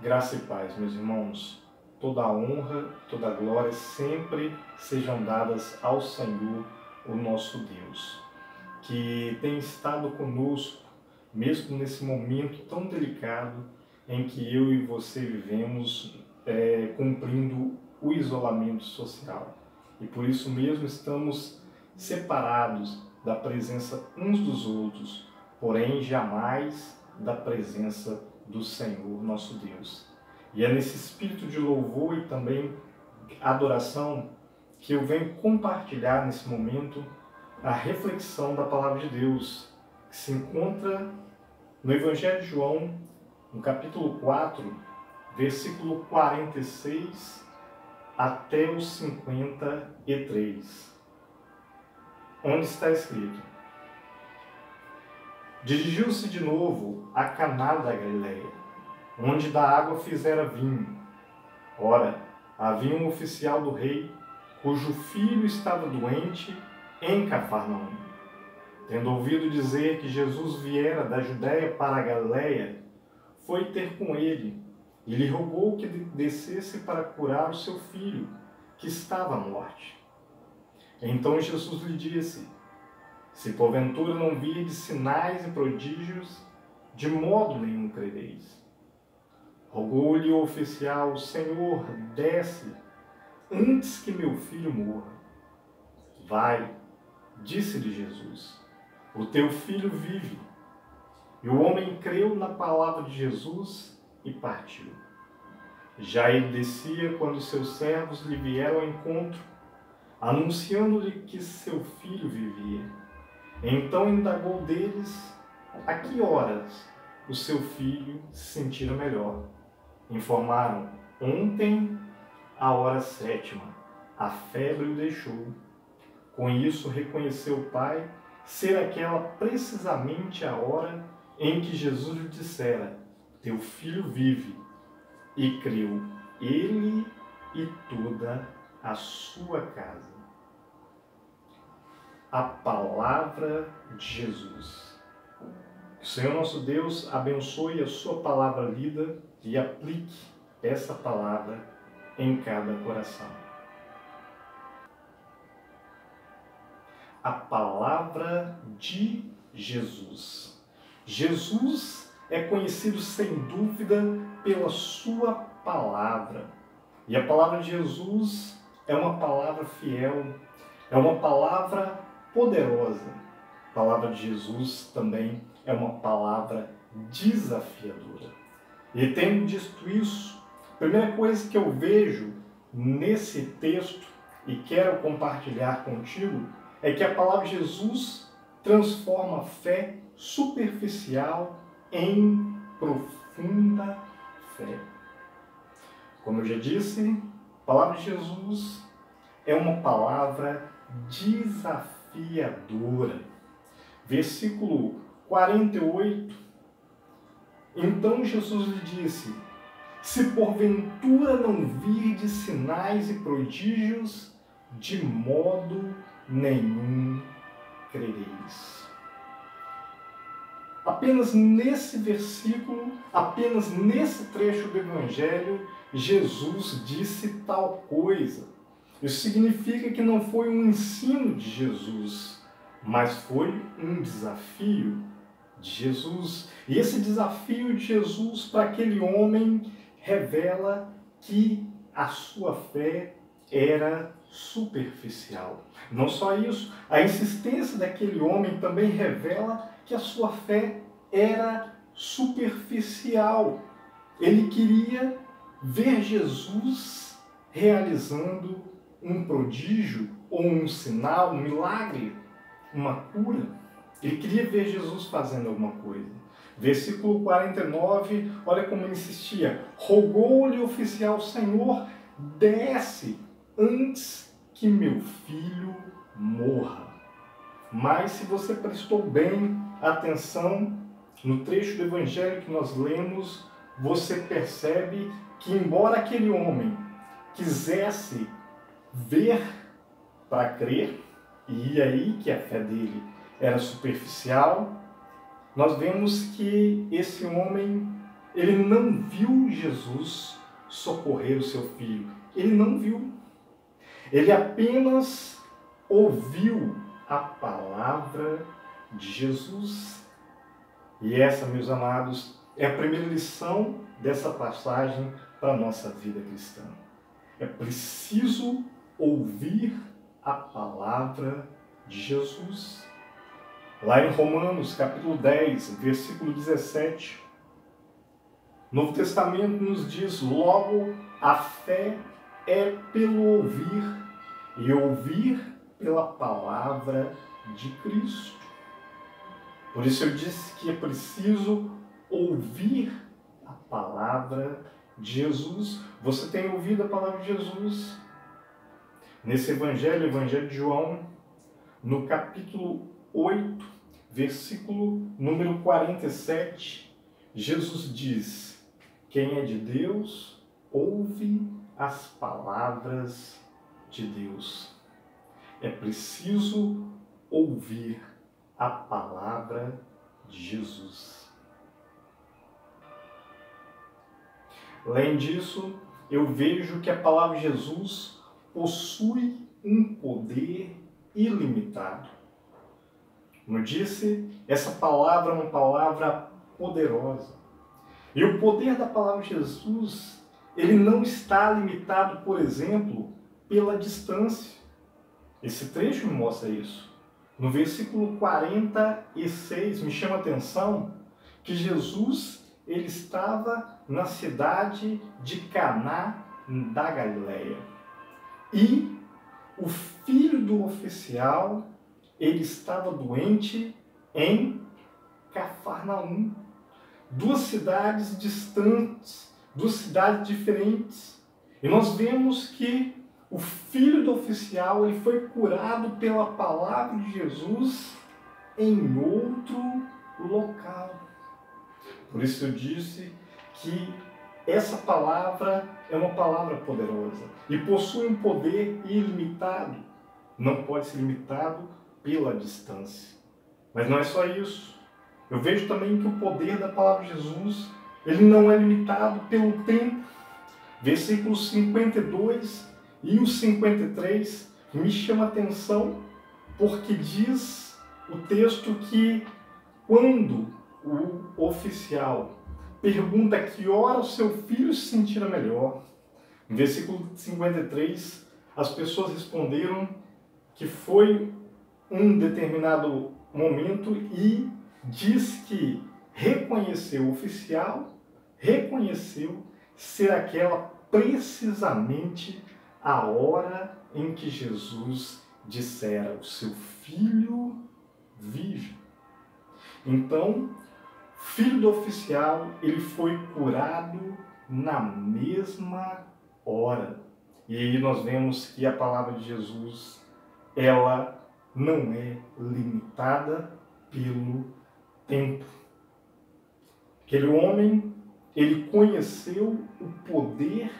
Graça e paz, meus irmãos. Toda a honra, toda a glória sempre sejam dadas ao Senhor, o nosso Deus, que tem estado conosco, mesmo nesse momento tão delicado em que eu e você vivemos, cumprindo o isolamento social. E por isso mesmo estamos separados da presença uns dos outros, porém jamais da presença do Senhor, nosso Deus. E é nesse espírito de louvor e também adoração que eu venho compartilhar nesse momento a reflexão da Palavra de Deus, que se encontra no Evangelho de João, no capítulo 4, versículo 46 até o 53, onde está escrito: Dirigiu-se de novo a Caná da Galileia, onde da água fizera vinho. Ora, havia um oficial do rei, cujo filho estava doente em Cafarnaum. Tendo ouvido dizer que Jesus viera da Judéia para a Galileia, foi ter com ele e lhe rogou que descesse para curar o seu filho, que estava à morte. Então Jesus lhe disse: Se porventura não virdes sinais e prodígios, de modo nenhum crereis. Rogou-lhe o oficial: Senhor, desce, antes que meu filho morra. Vai, disse-lhe Jesus, o teu filho vive. E o homem creu na palavra de Jesus e partiu. Já ele descia quando seus servos lhe vieram ao encontro, anunciando-lhe que seu filho vivia. Então indagou deles a que horas o seu filho se sentira melhor. Informaram: ontem, à hora 7ª, a febre o deixou. Com isso reconheceu o pai ser aquela precisamente a hora em que Jesus lhe dissera: teu filho vive. E creu ele e toda a sua casa. A palavra de Jesus. Que o Senhor nosso Deus abençoe a sua palavra lida e aplique essa palavra em cada coração. A palavra de Jesus. Jesus é conhecido sem dúvida pela sua palavra. E a palavra de Jesus é uma palavra fiel, é uma palavra poderosa. A palavra de Jesus também é uma palavra desafiadora. E tendo dito isso, a primeira coisa que eu vejo nesse texto e quero compartilhar contigo é que a palavra de Jesus transforma a fé superficial em profunda fé. Como eu já disse, a palavra de Jesus é uma palavra desafiadora. Versículo 48. Então Jesus lhe disse: se porventura não virdes sinais e prodígios, de modo nenhum crereis. Apenas nesse versículo, apenas nesse trecho do Evangelho, Jesus disse tal coisa. Isso significa que não foi um ensino de Jesus, mas foi um desafio de Jesus. E esse desafio de Jesus para aquele homem revela que a sua fé era superficial. Não só isso, a insistência daquele homem também revela que a sua fé era superficial. Ele queria ver Jesus realizando um prodígio, ou um sinal, um milagre, uma cura. Ele queria ver Jesus fazendo alguma coisa. Versículo 49, olha como ele insistia: rogou-lhe o oficial: Senhor, desce antes que meu filho morra. Mas se você prestou bem atenção no trecho do Evangelho que nós lemos, você percebe que, embora aquele homem quisesse ver para crer, e aí que a fé dele era superficial, nós vemos que esse homem, ele não viu Jesus socorrer o seu filho. Ele não viu. Ele apenas ouviu a palavra de Jesus. E essa, meus amados, é a primeira lição dessa passagem para a nossa vida cristã. É preciso ouvir a palavra de Jesus. Lá em Romanos, capítulo 10, versículo 17, o Novo Testamento nos diz: logo, a fé é pelo ouvir, e ouvir pela palavra de Cristo. Por isso eu disse que é preciso ouvir a palavra de Jesus. Você tem ouvido a palavra de Jesus? Nesse evangelho, Evangelho de João, no capítulo 8, versículo número 47, Jesus diz: quem é de Deus, ouve as palavras de Deus. É preciso ouvir a palavra de Jesus. Além disso, eu vejo que a palavra de Jesus possui um poder ilimitado. Como eu disse, essa palavra é uma palavra poderosa. E o poder da palavra de Jesus, ele não está limitado, por exemplo, pela distância. Esse trecho me mostra isso. No versículo 46, me chama a atenção que Jesus, ele estava na cidade de Caná da Galileia. E o filho do oficial, ele estava doente em Cafarnaum. Duas cidades distantes, duas cidades diferentes. E nós vemos que o filho do oficial, ele foi curado pela palavra de Jesus em outro local. Por isso eu disse que essa palavra é uma palavra poderosa e possui um poder ilimitado. Não pode ser limitado pela distância. Mas não é só isso. Eu vejo também que o poder da palavra de Jesus, ele não é limitado pelo tempo. Versículos 52 e o 53 me chama a atenção, porque diz o texto que quando o oficial pergunta que hora o seu filho se sentirá melhor, no versículo 53, as pessoas responderam que foi um determinado momento e diz que reconheceu o oficial, reconheceu ser aquela precisamente a hora em que Jesus dissera: o seu filho vive. Então, o filho do oficial, ele foi curado na mesma hora. E aí nós vemos que a palavra de Jesus, ela não é limitada pelo tempo. Aquele homem, ele conheceu o poder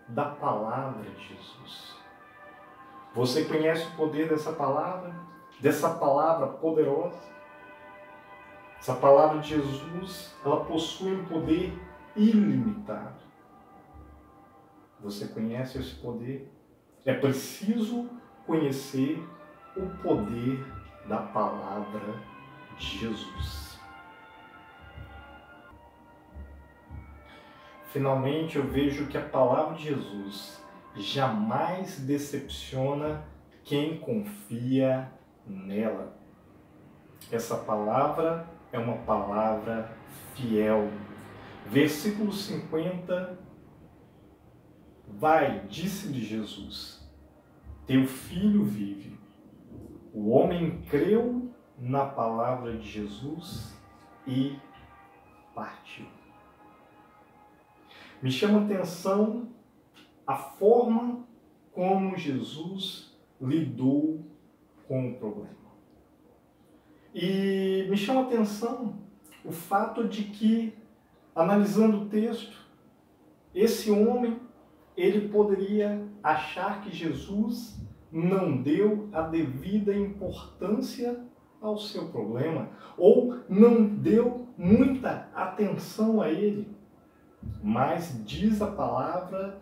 da palavra de Jesus. Você conhece o poder dessa palavra poderosa? Essa palavra de Jesus, ela possui um poder ilimitado. Você conhece esse poder? É preciso conhecer o poder da palavra de Jesus. Finalmente, eu vejo que a palavra de Jesus jamais decepciona quem confia nela. Essa palavra é uma palavra fiel. Versículo 50, disse-lhe Jesus: teu filho vive. O homem creu na palavra de Jesus e partiu. Me chama a atenção a forma como Jesus lidou com o problema. E me chama a atenção o fato de que, analisando o texto, esse homem, ele poderia achar que Jesus não deu a devida importância ao seu problema, ou não deu muita atenção a ele. mas diz a palavra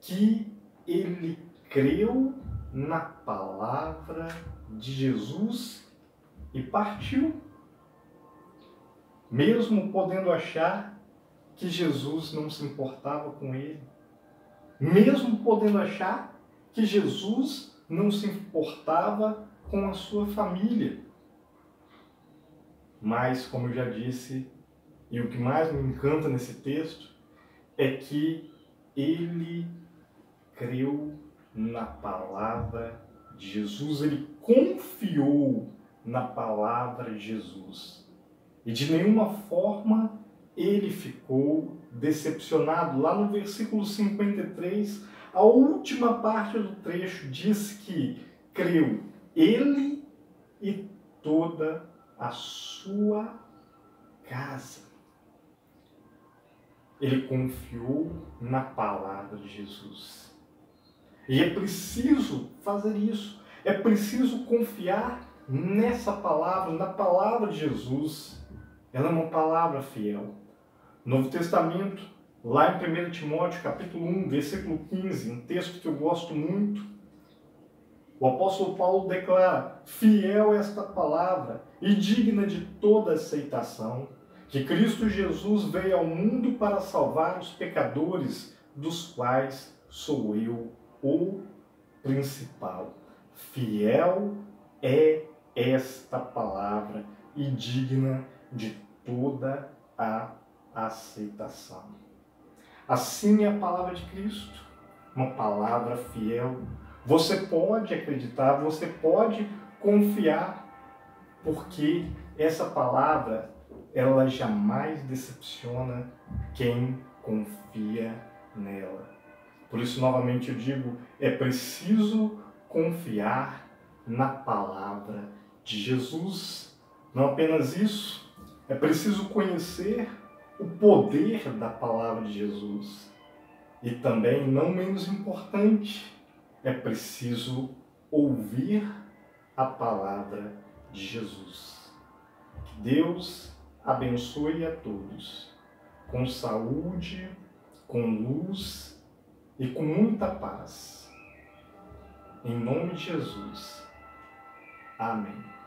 que ele creu na palavra de Jesus e partiu, mesmo podendo achar que Jesus não se importava com ele, mesmo podendo achar que Jesus não se importava com a sua família. Mas, como eu já disse, e o que mais me encanta nesse texto é que ele creu na palavra de Jesus, ele confiou na palavra de Jesus. E de nenhuma forma ele ficou decepcionado. Lá no versículo 53, a última parte do trecho diz que creu ele e toda a sua casa. Ele confiou na palavra de Jesus. E é preciso fazer isso. É preciso confiar nessa palavra, na palavra de Jesus. Ela é uma palavra fiel. Novo Testamento, lá em 1 Timóteo, capítulo 1, versículo 15, um texto que eu gosto muito. O apóstolo Paulo declara: fiel é esta palavra e digna de toda aceitação, que Cristo Jesus veio ao mundo para salvar os pecadores, dos quais sou eu o principal. Fiel é esta palavra e digna de toda a aceitação. Assim é a palavra de Cristo, uma palavra fiel. Você pode acreditar, você pode confiar, porque essa palavra, ela jamais decepciona quem confia nela. Por isso, novamente eu digo, é preciso confiar na palavra de Jesus. Não apenas isso, é preciso conhecer o poder da palavra de Jesus. E também, não menos importante, é preciso ouvir a palavra de Jesus. Que Deus abençoe a todos, com saúde, com luz e com muita paz. Em nome de Jesus. Amém.